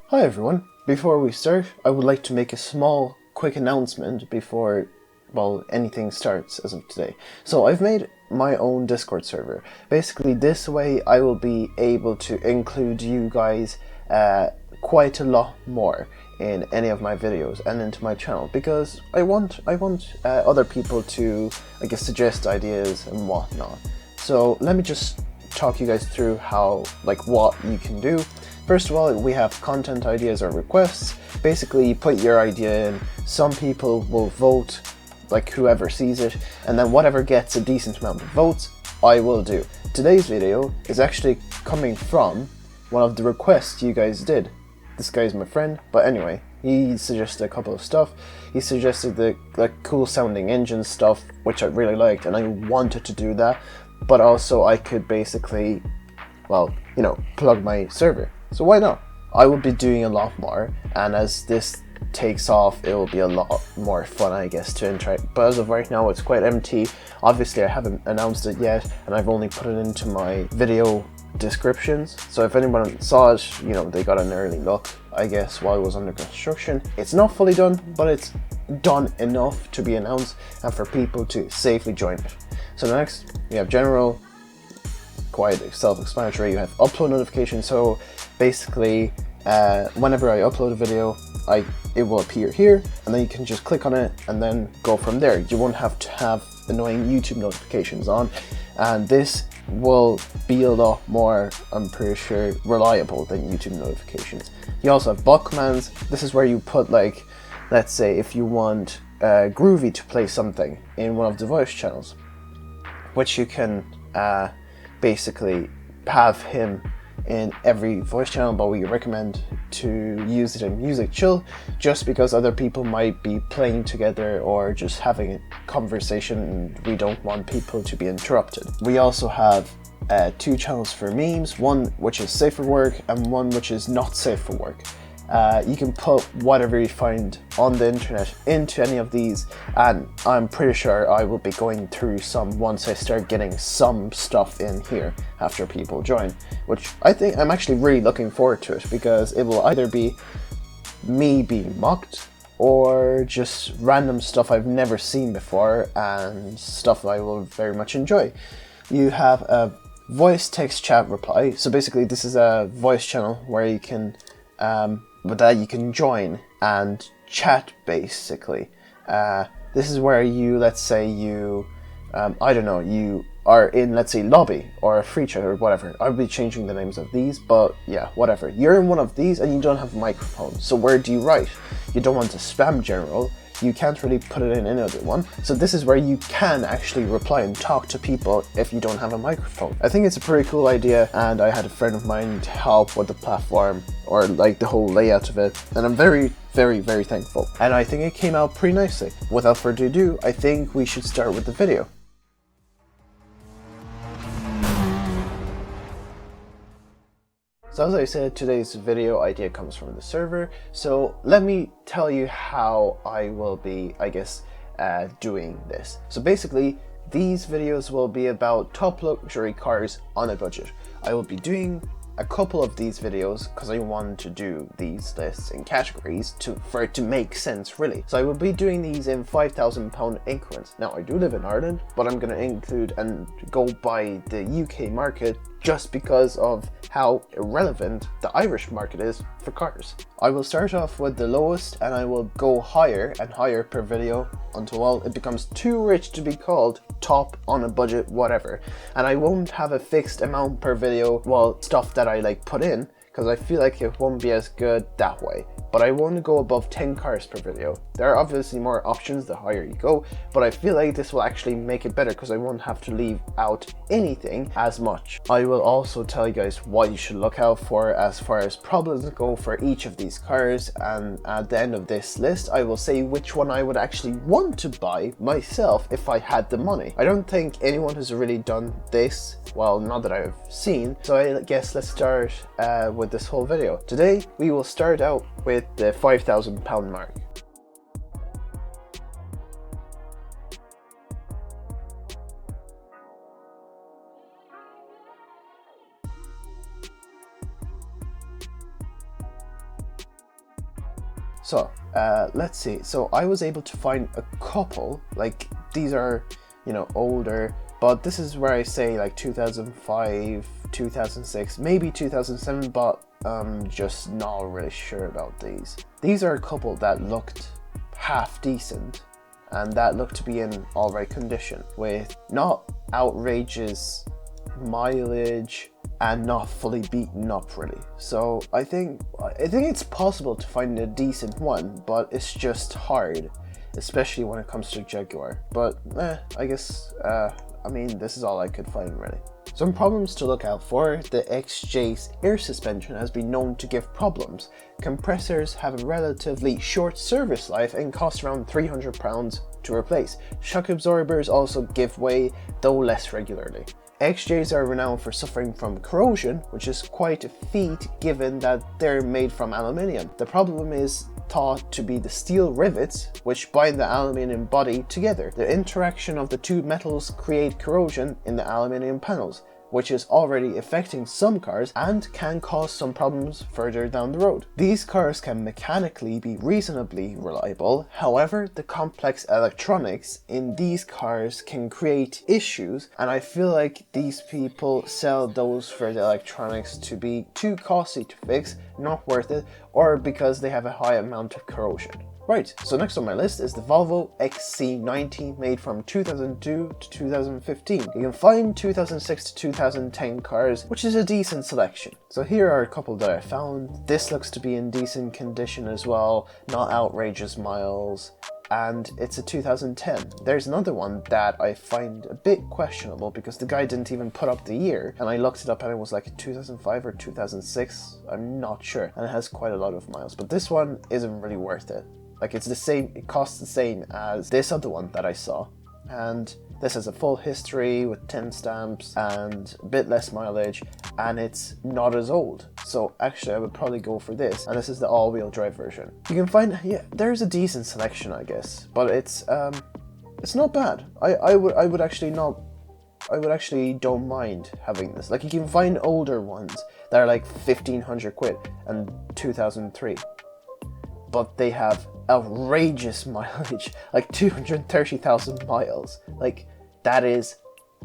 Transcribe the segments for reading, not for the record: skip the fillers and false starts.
Hi everyone, before we start, I would like to make a small, quick announcement before, well, anything starts as of today. So I've made my own Discord server. Basically this way I will be able to include you guys quite a lot more in any of my videos and into my channel, because I want other people to, I guess, suggest ideas and whatnot. So let me just talk you guys through how, what you can do. First of all, we have content ideas or requests. Basically, you put your idea in, some people will vote, whoever sees it, and then whatever gets a decent amount of votes, I will do. Today's video is actually coming from one of the requests you guys did. This guy's my friend, but anyway, he suggested a couple of stuff. He suggested the cool sounding engine stuff, which I really liked, and I wanted to do that, but also I could basically, plug my server. So why not? I will be doing a lot more, and as this takes off, it will be a lot more fun, I guess, to interact. But as of right now, it's quite empty. Obviously, I haven't announced it yet, and I've only put it into my video descriptions. So if anyone saw it, they got an early look, I guess, while it was under construction. It's not fully done, but it's done enough to be announced and for people to safely join it. So next, we have general, quite self-explanatory. You have upload notifications. So basically, whenever I upload a video, it will appear here, and then you can just click on it and then go from there. You won't have to have annoying YouTube notifications on, and this will be a lot more, I'm pretty sure, reliable than YouTube notifications. You also have bot commands. This is where you put, let's say if you want Groovy to play something in one of the voice channels, which you can basically have him in every voice channel, but we recommend to use it in Music Chill, just because other people might be playing together or just having a conversation and we don't want people to be interrupted. We also have 2 channels for memes, one which is safe for work and one which is not safe for work. You can put whatever you find on the internet into any of these, and I'm pretty sure I will be going through some once I start getting some stuff in here after people join, which I think I'm actually really looking forward to it, because it will either be me being mocked or just random stuff I've never seen before and stuff I will very much enjoy. You have a voice text chat reply. So basically this is a voice channel where you can you can join and chat, basically. This is where you, let's say you, I don't know, you are in, let's say, lobby or a free chat or whatever. I'll be changing the names of these, but yeah, whatever. You're in one of these and you don't have a microphone. So where do you write? You don't want to spam general. You can't really put it in any other one. So this is where you can actually reply and talk to people if you don't have a microphone. I think it's a pretty cool idea, and I had a friend of mine to help with the platform, or the whole layout of it, and I'm very, very, very thankful. And I think it came out pretty nicely. Without further ado, I think we should start with the video. So as I said, today's video idea comes from the server, so let me tell you how I will be, I guess, doing this. So basically, these videos will be about top luxury cars on a budget. I will be doing a couple of these videos because I want to do these lists in categories for it to make sense, really. So I will be doing these in £5,000 increments. Now, I do live in Ireland, but I'm going to include and go by the UK market just because of how irrelevant the Irish market is for cars. I will start off with the lowest, and I will go higher and higher per video until, well, it becomes too rich to be called top on a budget whatever. And I won't have a fixed amount per video, well, stuff that I put in, because I feel like it won't be as good that way. But I won't go above 10 cars per video. There are obviously more options the higher you go, but I feel like this will actually make it better because I won't have to leave out anything as much. I will also tell you guys what you should look out for as far as problems go for each of these cars, and at the end of this list I will say which one I would actually want to buy myself if I had the money. I don't think anyone has really done this, well, not that I've seen, so I guess let's start with this whole video. Today we will start out with the £5,000 mark. So let's see. So I was able to find a couple, like these are, you know, older, but this is where I say like 2005, 2006, maybe 2007, but I'm just not really sure about these. These are a couple that looked half decent and that looked to be in all right condition with not outrageous mileage and not fully beaten up really. So I think it's possible to find a decent one, but it's just hard, especially when it comes to Jaguar. But I guess I mean, this is all I could find really. Some problems to look out for. The XJ's air suspension has been known to give problems. Compressors have a relatively short service life and cost around £300 to replace. Shock absorbers also give way, though less regularly. XJs are renowned for suffering from corrosion, which is quite a feat given that they're made from aluminium. The problem is thought to be the steel rivets which bind the aluminium body together. The interaction of the two metals create corrosion in the aluminium panels, which is already affecting some cars and can cause some problems further down the road. These cars can mechanically be reasonably reliable, however the complex electronics in these cars can create issues, and I feel like these people sell those for the electronics to be too costly to fix, not worth it, or because they have a high amount of corrosion. Right, so next on my list is the Volvo Xc90 made from 2002 to 2015. You can find 2006 to 2010 cars, which is a decent selection. So here are a couple that I found. This looks to be in decent condition as well, not outrageous miles, and it's a 2010. There's another one that I find a bit questionable because the guy didn't even put up the year, and I looked it up and it was like 2005 or 2006, I'm not sure, and it has quite a lot of miles, but this one isn't really worth it. Like it's the same, it costs the same as this other one that I saw. And this has a full history with 10 stamps and a bit less mileage, and it's not as old. So actually I would probably go for this, and this is the all-wheel drive version. You can find, yeah, there's a decent selection I guess, but it's not bad. I would actually don't mind having this. Like you can find older ones that are like 1,500 quid and 2003. But they have outrageous mileage, like 230,000 miles. Like that is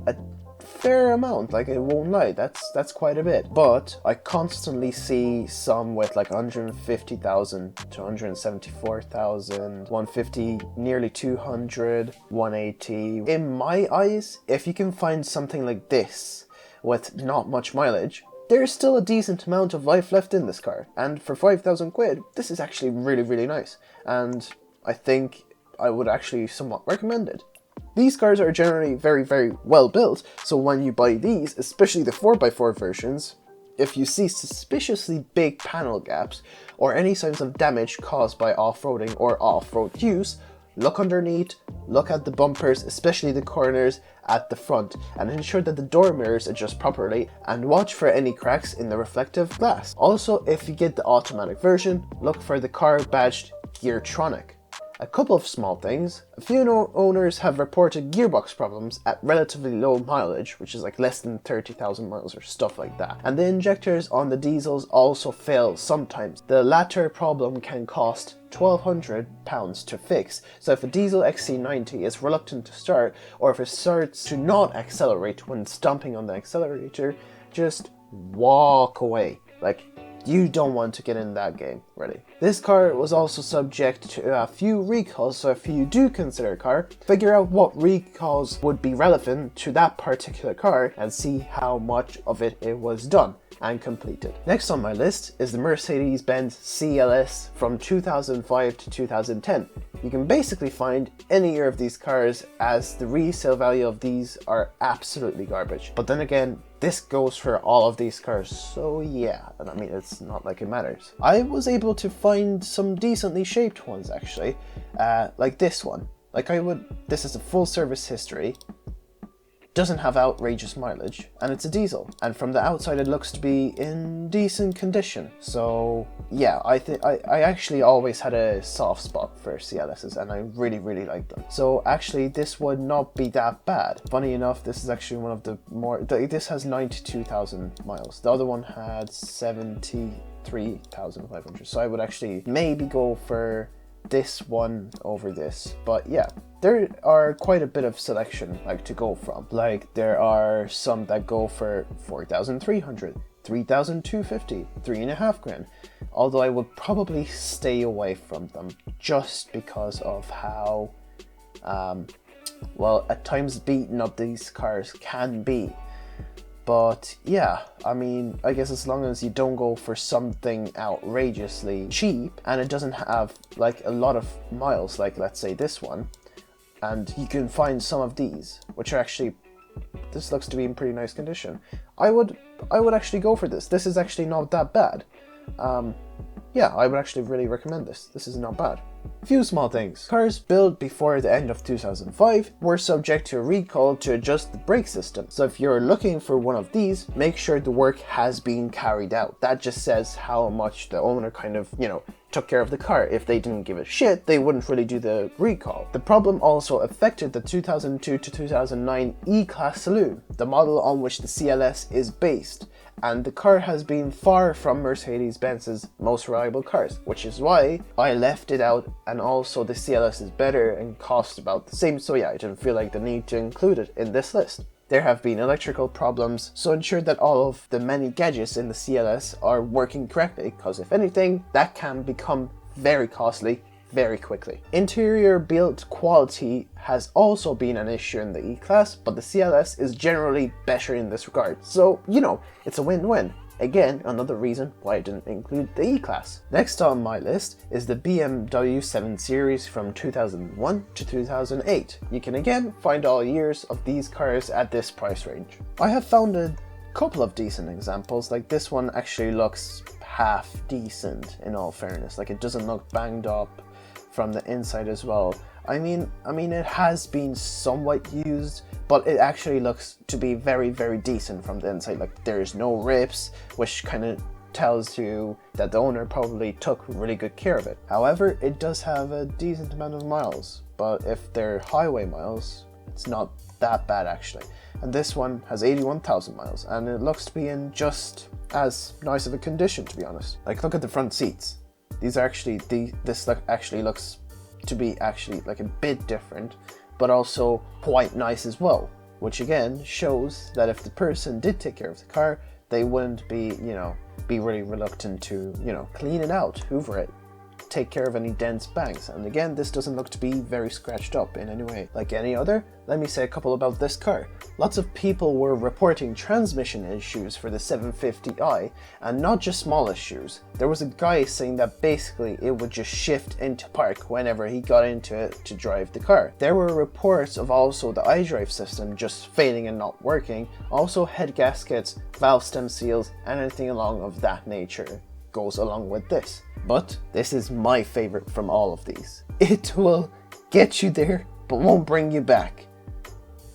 a fair amount, like I won't lie, that's quite a bit. But I constantly see some with like 150,000 to 174,000, 150, nearly 200, 180. In my eyes, if you can find something like this with not much mileage, there's still a decent amount of life left in this car, and for 5,000 quid, this is actually really, really nice, and I think I would actually somewhat recommend it. These cars are generally very, very well built, so when you buy these, especially the 4x4 versions, if you see suspiciously big panel gaps or any signs of damage caused by off-roading or off-road use, look underneath, look at the bumpers, especially the corners at the front, and ensure that the door mirrors adjust properly, and watch for any cracks in the reflective glass. Also, if you get the automatic version, look for the car badged Geartronic. A couple of small things. A few owners have reported gearbox problems at relatively low mileage, which is like less than 30,000 miles or stuff like that. And the injectors on the diesels also fail sometimes. The latter problem can cost £1,200 to fix. So if a diesel XC90 is reluctant to start, or if it starts to not accelerate when stomping on the accelerator, just walk away. Like, you don't want to get in that game, really. This car was also subject to a few recalls, so if you do consider a car, figure out what recalls would be relevant to that particular car and see how much of it was done and completed. Next on my list is the Mercedes-Benz CLS from 2005 to 2010. You can basically find any year of these cars, as the resale value of these are absolutely garbage. But then again, this goes for all of these cars, so yeah, and I mean, it's not like it matters. I was able to find some decently shaped ones actually, like this one. This is a full service history, doesn't have outrageous mileage, and it's a diesel. And from the outside it looks to be in decent condition. So yeah, I actually always had a soft spot for CLSs, and I really, really like them. So actually this would not be that bad. Funny enough, this is actually one of the more, this has 92,000 miles. The other one had 70, 3,500. So I would actually maybe go for this one over this. But yeah, there are quite a bit of selection like to go from. Like there are some that go for 4,300, 3,250, 3.5 grand. Although I would probably stay away from them just because of how well, at times beaten up these cars can be. But yeah, I mean, I guess as long as you don't go for something outrageously cheap and it doesn't have like a lot of miles, like let's say this one, and you can find some of these, which are actually, this looks to be in pretty nice condition. I would actually go for this. This is actually not that bad. Yeah, I would actually really recommend this. This is not bad. A few small things. Cars built before the end of 2005 were subject to a recall to adjust the brake system. So if you're looking for one of these, make sure the work has been carried out. That just says how much the owner kind of, you know, took care of the car. If they didn't give a shit, they wouldn't really do the recall. The problem also affected the 2002 to 2009 E-Class saloon, the model on which the CLS is based. And the car has been far from Mercedes-Benz's most reliable cars, which is why I left it out, and also the CLS is better and costs about the same, so yeah, I didn't feel like the need to include it in this list. There have been electrical problems, so ensure that all of the many gadgets in the CLS are working correctly, because if anything, that can become very costly very quickly. Interior build quality has also been an issue in the E-Class, but the CLS is generally better in this regard. So, you know, it's a win-win. Again, another reason why I didn't include the E-Class. Next on my list is the BMW 7 Series from 2001 to 2008. You can again find all years of these cars at this price range. I have found a couple of decent examples, like this one actually looks half decent in all fairness. Like it doesn't look banged up from the inside as well. I mean it has been somewhat used, but it actually looks to be very, very decent from the inside. Like there's no rips, which kind of tells you that the owner probably took really good care of it. However, it does have a decent amount of miles, but if they're highway miles, it's not that bad actually. And this one has 81,000 miles, and it looks to be in just as nice of a condition, to be honest. Like look at the front seats. These are actually, this actually looks to be actually like a bit different, but also quite nice as well, which again shows that if the person did take care of the car, they wouldn't be, you know, be really reluctant to, you know, clean it out, hoover it, take care of any dents, bangs. And again, this doesn't look to be very scratched up in any way. Like any other, let me say a couple about this car. Lots of people were reporting transmission issues for the 750i, and not just small issues. There was a guy saying that basically it would just shift into park whenever he got into it to drive the car. There were reports of also the iDrive system just failing and not working, also head gaskets, valve stem seals, and anything along of that nature goes along with this. But this is my favorite from all of these. It will get you there, but won't bring you back.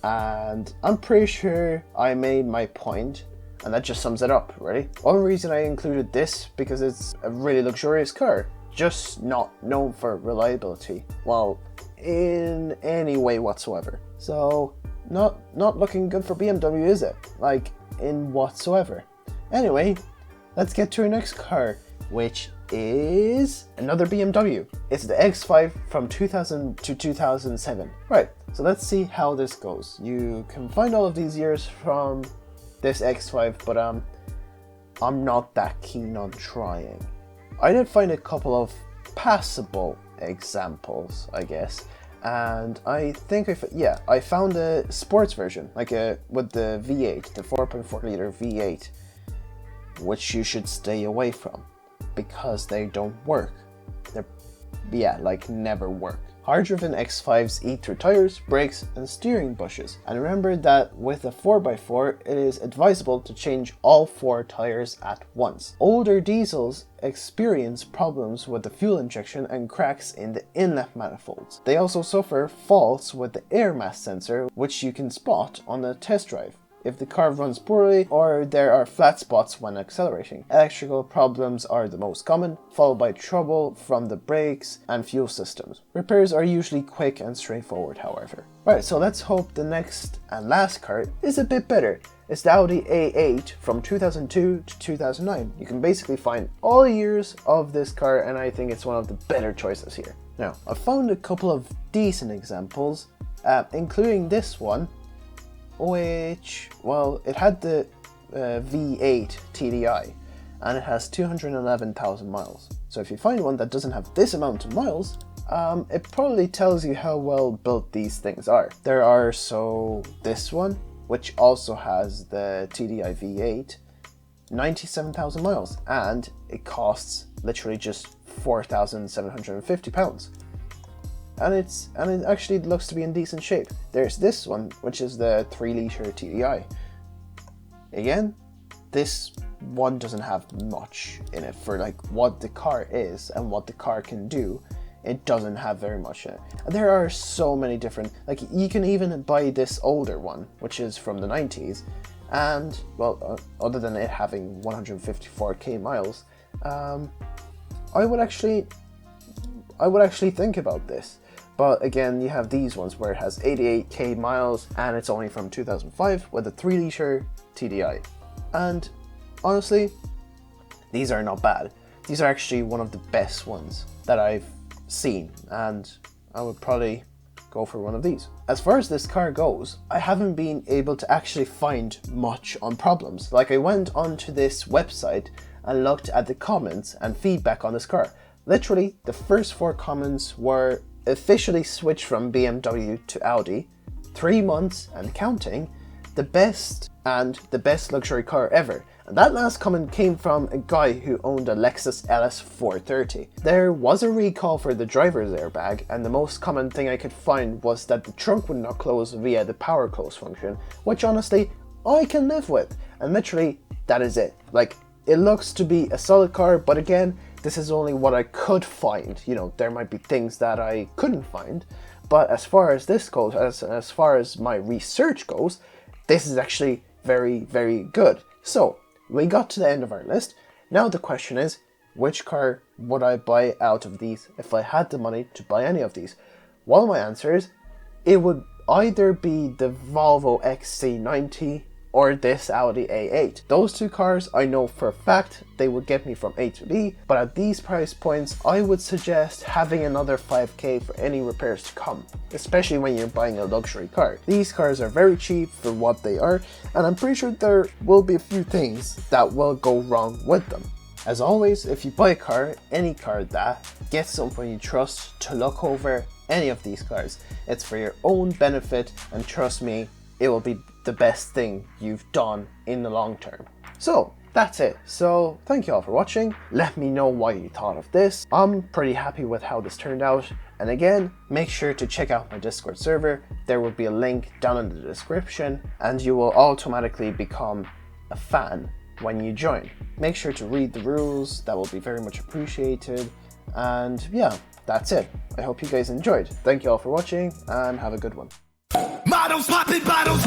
And I'm pretty sure I made my point, and that just sums it up, really. One reason I included this, because it's a really luxurious car, just not known for reliability, well, in any way whatsoever. So, not looking good for BMW, is it? Like, in whatsoever. Anyway, let's get to our next car, which is another BMW. It's the X5 from 2000 to 2007. Right, so let's see how this goes. You can find all of these years from this X5, but I'm not that keen on trying. I did find a couple of passable examples, I guess, and I think I found a sports version, like with the V8, the 4.4 liter V8, which you should stay away from, because they don't work. Like never work. Hard-driven X5s eat through tires, brakes, and steering bushes. And remember that with a 4x4, it is advisable to change all 4 tires at once. Older diesels experience problems with the fuel injection and cracks in the inlet manifolds. They also suffer faults with the air mass sensor, which you can spot on a test drive if the car runs poorly or there are flat spots when accelerating. Electrical problems are the most common, followed by trouble from the brakes and fuel systems. Repairs are usually quick and straightforward, however. Right, so let's hope the next and last car is a bit better. It's the Audi A8 from 2002 to 2009. You can basically find all years of this car, and I think it's one of the better choices here. Now, I found a couple of decent examples, including this one, which, well, it had the V8 TDI, and it has 211,000 miles. So if you find one that doesn't have this amount of miles, it probably tells you how well built these things are. There are, so this one, which also has the TDI V8, 97,000 miles, and it costs literally just £4,750. And it actually looks to be in decent shape. There's this one, which is the 3-litre TDI. Again, this one doesn't have much in it for like what the car is and what the car can do. It doesn't have very much in it. And there are so many different, like you can even buy this older one, which is from the 90s, and well, other than it having 154k miles, I would actually think about this. But again, you have these ones where it has 88k miles and it's only from 2005 with a 3-litre TDI. And honestly, these are not bad. These are actually one of the best ones that I've seen, and I would probably go for one of these. As far as this car goes, I haven't been able to actually find much on problems. Like, I went onto this website and looked at the comments and feedback on this car. Literally, the first 4 comments were officially switched from BMW to Audi, 3 months and counting, the best luxury car ever. And that last comment came from a guy who owned a Lexus LS 430. There was a recall for the driver's airbag, and the most common thing I could find was that the trunk would not close via the power close function, which honestly, I can live with. And literally, that is it. Like, it looks to be a solid car, but again, this is only what I could find. You know, there might be things that I couldn't find, but as far as this goes, as far as my research goes, this is actually very, very good. So, we got to the end of our list. Now the question is, which car would I buy out of these if I had the money to buy any of these? Well, my answer is, it would either be the Volvo Xc90 or this Audi A8. Those 2 cars, I know for a fact they would get me from A to B, but at these price points, I would suggest having another 5k for any repairs to come, especially when you're buying a luxury car. These cars are very cheap for what they are, and I'm pretty sure there will be a few things that will go wrong with them. As always, if you buy a car, any car that, get someone you trust to look over any of these cars. It's for your own benefit, and trust me, it will be the best thing you've done in the long term. So that's it. So thank you all for watching. Let me know what you thought of this. I'm pretty happy with how this turned out. And again, make sure to check out my Discord server. There will be a link down in the description, and you will automatically become a fan when you join. Make sure to read the rules. That will be very much appreciated. And yeah, that's it. I hope you guys enjoyed. Thank you all for watching, and have a good one. Models popping bottles.